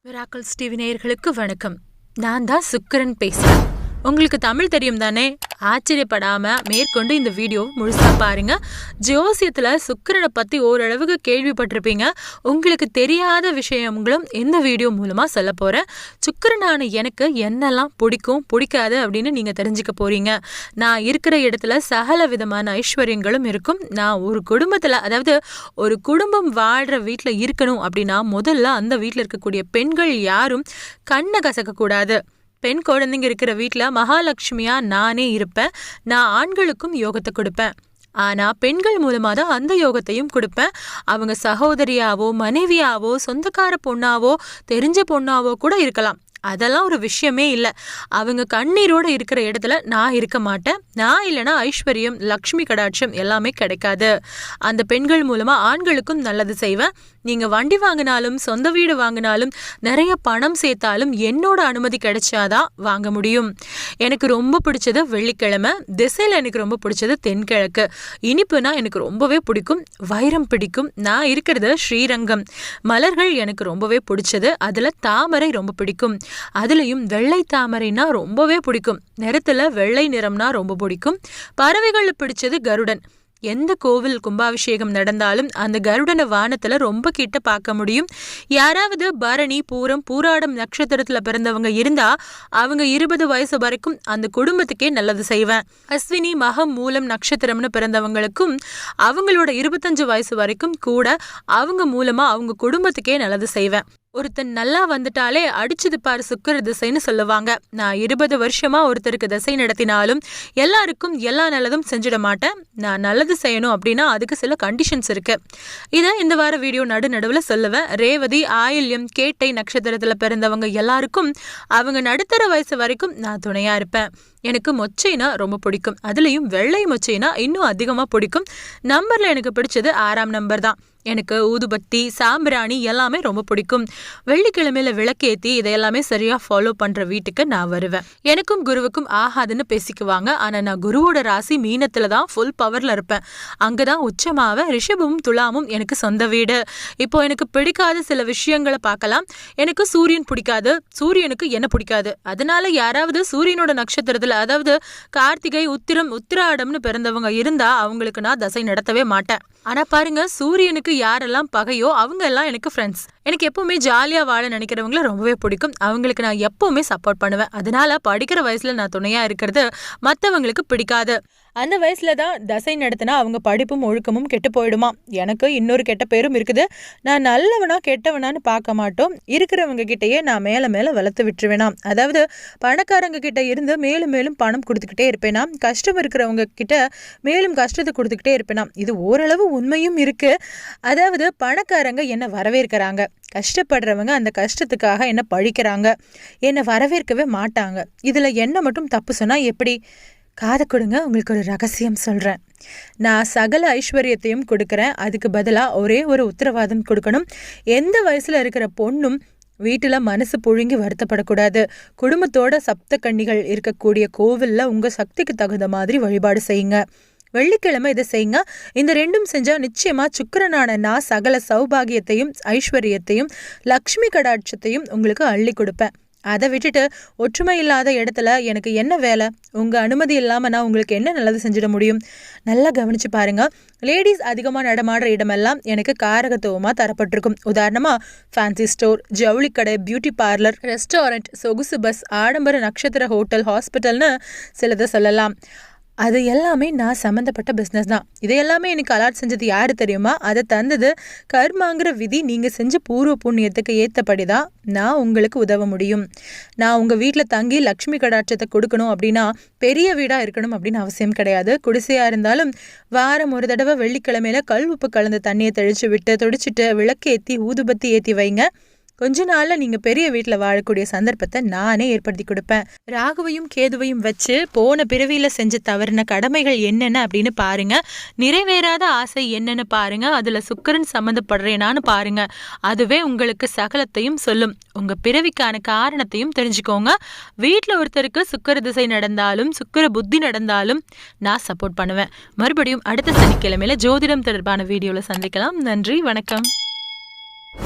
Miracles TV நேயர்களுக்கு வணக்கம். நான் தான் சுக்கிரன் பேசுறேன். உங்களுக்கு தமிழ் தெரியும் தானே? ஆச்சரியப்படாம மேற்கொண்டு இந்த வீடியோ முழுசா பாருங்க. ஜோசியத்துல சுக்கிரனை பத்தி ஓரளவுக்கு கேள்விப்பட்டிருப்பீங்க. உங்களுக்கு தெரியாத விஷயங்களும் இந்த வீடியோ மூலமா சொல்ல போறேன். சுக்கிரனான எனக்கு என்னெல்லாம் பிடிக்கும் பிடிக்காது அப்படின்னு நீங்க தெரிஞ்சுக்க போறீங்க. நான் இருக்கிற இடத்துல சகல விதமான ஐஸ்வர்யங்களும் இருக்கும். நான் ஒரு குடும்பத்துல, அதாவது ஒரு குடும்பம் வாழ்ற வீட்டுல இருக்கணும் அப்படின்னா முதல்ல அந்த வீட்டுல இருக்கக்கூடிய பெண்கள் யாரும் கண்ணை கசக்க கூடாது. பெண் குழந்தைங்க இருக்கிற வீட்டில் மகாலட்சுமியா நானே இருப்பேன். நான் ஆண்களுக்கும் யோகத்தை கொடுப்பேன். ஆனால் பெண்கள் மூலமாக தான் அந்த யோகத்தையும் கொடுப்பேன். அவங்க சகோதரியாவோ மனைவியாவோ சொந்தக்கார பொண்ணாவோ தெரிஞ்ச பொண்ணாவோ கூட இருக்கலாம். அதெல்லாம் ஒரு விஷயமே இல்லை. அவங்க கண்ணீரோடு இருக்கிற இடத்துல நான் இருக்க மாட்டேன். நான் இல்லைன்னா ஐஸ்வர்யம் லக்ஷ்மி கடாட்சம் எல்லாமே கிடைக்காது. அந்த பெண்கள் மூலமாக ஆண்களுக்கும் நல்லது செய்வேன். நீங்கள் வண்டி வாங்கினாலும் சொந்த வீடு வாங்கினாலும் நிறைய பணம் சேர்த்தாலும் என்னோட அனுமதி கிடைச்சாதான் வாங்க முடியும். எனக்கு ரொம்ப பிடிச்சது வெள்ளிக்கிழமை. திசையில் எனக்கு ரொம்ப பிடிச்சது தென்கிழக்கு. இனிப்புனா எனக்கு ரொம்பவே பிடிக்கும். வைரம் பிடிக்கும். நான் இருக்கிறது ஸ்ரீரங்கம். மலர்கள் எனக்கு ரொம்பவே பிடிச்சது. அதில் தாமரை ரொம்ப பிடிக்கும். அதுலேயும் வெள்ளை தாமரைனா ரொம்பவே பிடிக்கும். நிறத்தில் வெள்ளை நிறம்னா ரொம்ப பிடிக்கும். பறவைகள் பிடிச்சது கருடன். எந்த கோவில் கும்பாபிஷேகம் நடந்தாலும் அந்த கருடனை வானத்துல ரொம்ப கிட்ட பார்க்க முடியும். யாராவது பரணி பூரம் பூராடம் நட்சத்திரத்துல பிறந்தவங்க இருந்தா அவங்க 20 வயசு வரைக்கும் அந்த குடும்பத்துக்கே நல்லது செய்வேன். அஸ்வினி மகம் மூலம் நட்சத்திரம்னு பிறந்தவங்களுக்கும் அவங்களோட 25 வயசு வரைக்கும் கூட அவங்க மூலமா அவங்க குடும்பத்துக்கே நல்லது செய்வேன். ஒருத்தன் நல்லா வந்துட்டாலே அடிச்சது பாரு சுக்கிர திசைன்னு சொல்லுவாங்க. நான் 20 வருஷமா ஒருத்தருக்கு திசை நடத்தினாலும் எல்லாருக்கும் எல்லா நல்லதும் செஞ்சிட மாட்டேன். நான் நல்லது செய்யணும் அப்படின்னா அதுக்கு சில கண்டிஷன்ஸ் இருக்கு. இதை இந்த வார வீடியோ நடுவில் சொல்லுவேன். ரேவதி ஆயில்யம் கேட்டை நட்சத்திரத்துல பிறந்தவங்க எல்லாருக்கும் அவங்க நடுத்தர வயசு வரைக்கும் நான் துணையா இருப்பேன். எனக்கு மொச்சைனா ரொம்ப பிடிக்கும். அதுலேயும் வெள்ளை மொச்சைனா இன்னும் அதிகமாக பிடிக்கும். நம்பரில் எனக்கு பிடிச்சது 6ஆம் நம்பர் தான். எனக்கு ஊதுபத்தி சாம்பிராணி எல்லாமே ரொம்ப பிடிக்கும். வெள்ளிக்கிழமையில விளக்கேற்றி இதையெல்லாமே சரியாக ஃபாலோ பண்ணுற வீட்டுக்கு நான் வருவேன். எனக்கும் குருவுக்கும் ஆகாதுன்னு பேசிக்குவாங்க. ஆனால் நான் குருவோட ராசி மீனத்தில் தான் ஃபுல் பவரில் இருப்பேன். அங்கே தான் உச்சமாவேன். ரிஷபமும் துலாமும் எனக்கு சொந்த வீடு. இப்போ எனக்கு பிடிக்காத சில விஷயங்களை பார்க்கலாம். எனக்கு சூரியன் பிடிக்காது. சூரியனுக்கு என்ன பிடிக்காது. அதனால யாராவது சூரியனோட நட்சத்திரத்தில், அதாவது கார்த்திகை உத்திரம் உத்திராடம்னு பிறந்தவங்க இருந்தா அவங்களுக்கு நான் தசை நடத்தவே மாட்டேன். ஆனா பாருங்க, சூரியனுக்கு யாரெல்லாம் பகையோ அவங்க எல்லாம் எனக்கு ஃப்ரெண்ட்ஸ். எனக்கு எப்பவுமே ஜாலியா வாழ நினைக்கிறவங்கள ரொம்பவே பிடிக்கும். அவங்களுக்கு நான் எப்பவுமே சப்போர்ட் பண்ணுவேன். அதனால படிக்கிற வயசுல நான் துணையா இருக்கிறது மற்றவங்களுக்கு பிடிக்காது. அந்த வயசுல தான் தசை நடத்தினா அவங்க படிப்பும் ஒழுக்கமும் கெட்டு போயிடுமா. எனக்கு இன்னொரு கெட்ட பேரும் இருக்குது. நான் நல்லவனா கெட்டவனான்னு பார்க்க மாட்டோம். இருக்கிறவங்க கிட்டேயே நான் மேல மேல வளர்த்து விட்டுருவேனாம். அதாவது பணக்காரங்க கிட்ட இருந்து மேலும் மேலும் பணம் கொடுத்துக்கிட்டே இருப்பேனாம். கஷ்டம் இருக்கிறவங்க கிட்ட மேலும் கஷ்டத்தை கொடுத்துக்கிட்டே இருப்பேனாம். இது ஓரளவு உண்மையும் இருக்கு. அதாவது பணக்காரங்க என்ன வரவேற்கிறாங்க, கஷ்டப்படுறவங்க அந்த கஷ்டத்துக்காக என்ன பழிக்கிறாங்க, என்னை வரவேற்கவே மாட்டாங்க. இதில் என்ன மட்டும் தப்பு சொன்னால் எப்படி? காதை கொடுங்க, உங்களுக்கு ஒரு ரகசியம் சொல்கிறேன். நான் சகல ஐஸ்வர்யத்தையும் கொடுக்குறேன். அதுக்கு பதிலாக ஒரே ஒரு உத்தரவாதம் கொடுக்கணும். எந்த வயசில் இருக்கிற பொண்ணும் வீட்டில் மனசு புழுங்கி வருத்தப்படக்கூடாது. குடும்பத்தோட சப்த கன்னிகள் இருக்கக்கூடிய கோவிலில் உங்கள் சக்திக்கு தகுந்த மாதிரி வழிபாடு செய்யுங்க. வெள்ளிக்கிழமை இதை செய்யுங்க. இந்த ரெண்டும் செஞ்சால் நிச்சயமாக சுக்கிரனான நான் சகல சௌபாகியத்தையும் ஐஸ்வர்யத்தையும் லக்ஷ்மி கடாட்சத்தையும் உங்களுக்கு அள்ளி கொடுப்பேன். அதை விட்டுட்டு ஒற்றுமை இல்லாத இடத்துல எனக்கு என்ன வேலை? உங்கள் அனுமதி இல்லாமல் நான் உங்களுக்கு என்ன நல்லது செஞ்சிட முடியும்? நல்லா கவனிச்சு பாருங்க. லேடிஸ் அதிகமாக நடமாடுற இடமெல்லாம் எனக்கு காரகத்துவமாக தரப்பட்டிருக்கும். உதாரணமாக ஃபேன்சி ஸ்டோர், ஜவுளி கடை, பியூட்டி பார்லர், ரெஸ்டாரண்ட், சொகுசு பஸ், ஆடம்பர நட்சத்திர ஹோட்டல், ஹாஸ்பிட்டல்னு சிலதை சொல்லலாம். அது எல்லாமே நான் சம்மந்தப்பட்ட பிஸ்னஸ் தான். இதையெல்லாமே எனக்கு அலாட் செஞ்சது யார் தெரியுமா? அதை தந்தது கர்மாங்கிற விதி. நீங்கள் செஞ்ச பூர்வ புண்ணியத்துக்கு ஏற்றபடி தான் நான் உங்களுக்கு உதவ முடியும். நான் உங்கள் வீட்டில் தங்கி லக்ஷ்மி கடாட்சத்தை கொடுக்கணும் அப்படின்னா பெரிய வீடாக இருக்கணும் அப்படின்னு அவசியம் கிடையாது. குடிசையாக இருந்தாலும் வாரம் ஒரு தடவை வெள்ளிக்கிழமையில கல் உப்பு கலந்த தண்ணியை தெளிச்சு விட்டு தொடிச்சிட்டு விளக்கேற்றி ஊதுபத்தி ஏற்றி வைங்க. கொஞ்ச நாள்ல நீங்க பெரிய வீட்டில் வாழக்கூடிய சந்தர்ப்பத்தை நானே ஏற்படுத்தி கொடுப்பேன். ராகுவையும் கேதுவையும் வச்சு போன பிறவியில செஞ்ச தவறின கடமைகள் என்னென்ன அப்படின்னு பாருங்க. நிறைவேறாத ஆசை என்னன்னு பாருங்க. அதுல சுக்கிரன் சம்மந்தப்படுறேனான்னு பாருங்க. அதுவே உங்களுக்கு சகலத்தையும் சொல்லும். உங்க பிறவிக்கான காரணத்தையும் தெரிஞ்சுக்கோங்க. வீட்டில் ஒருத்தருக்கு சுக்கிர திசை நடந்தாலும் சுக்கிர புத்தி நடந்தாலும் நான் சப்போர்ட் பண்ணுவேன். மறுபடியும் அடுத்த சனிக்கிழமையில ஜோதிடம் தொடர்பான வீடியோல சந்திக்கலாம். நன்றி, வணக்கம்.